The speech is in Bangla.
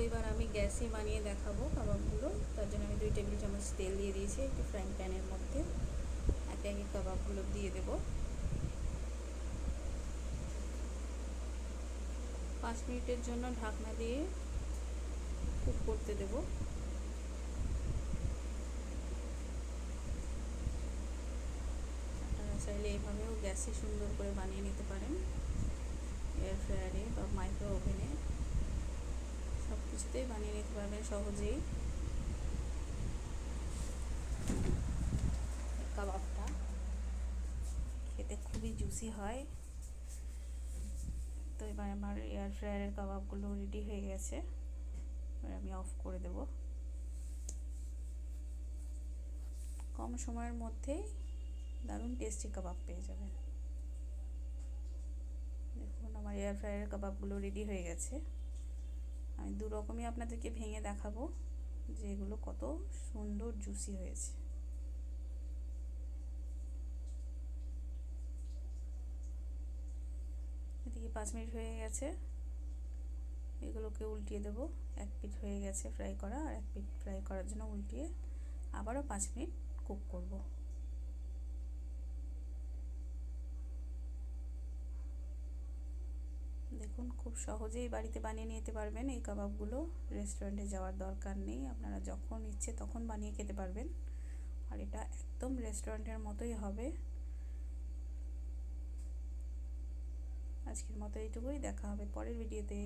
এবার আমি গ্যাসে বানিয়ে দেখাবো কাবাবগুলো। তার জন্য আমি 2 টেবিল চামচ তেল দিয়ে দিয়েছি একটি ফ্রাইং প্যানের মধ্যে। একে একে কাবাবগুলো দিয়ে দেব। 5 মিনিটের জন্য ঢাকনা দিয়ে কুক করতে দেব। আপনারা চাইলে এভাবেও গ্যাসে সুন্দর করে বানিয়ে নিতে পারেন, এয়ার ফ্রায়ারে বা মাইক্রো ওভেনে, সব কিছুতেই বানিয়ে নিতে পারবেন সহজেই। কাবাবটা খেতে খুবই জুসি হয়। তো এবার আমার এয়ার ফ্রায়ারের কাবাবগুলো রেডি হয়ে গেছে। এবার আমি অফ করে দেব। কম সময়ের মধ্যেই দারুণ টেস্টি কাবাব পেয়ে যাবেন। দেখুন আমার এয়ার ফ্রায়ারের কাবাবগুলো রেডি হয়ে গেছে। আমি দু রকমই আপনাদেরকে ভেঙে দেখাবো যে এগুলো কত সুন্দর জুসি হয়েছে। এদিকে 5 মিনিট হয়ে গেছে, এগুলোকে উল্টিয়ে দেব। এক পিঠ হয়ে গেছে ফ্রাই করা, আর এক পিঠ ফ্রাই করার জন্য উল্টিয়ে আবারও 5 মিনিট কুক করব। দেখুন খুব সহজেই বাড়িতে বানিয়ে নিতে পারবেন এই কাবাবগুলো। রেস্টুরেন্টে যাওয়ার দরকার নেই, আপনারা যখন ইচ্ছে তখন বানিয়ে খেতে পারবেন। আর এটা একদম রেস্টুরেন্টের মতোই হবে। আজকের মতো এইটুকুই, দেখা হবে পরের ভিডিওতে।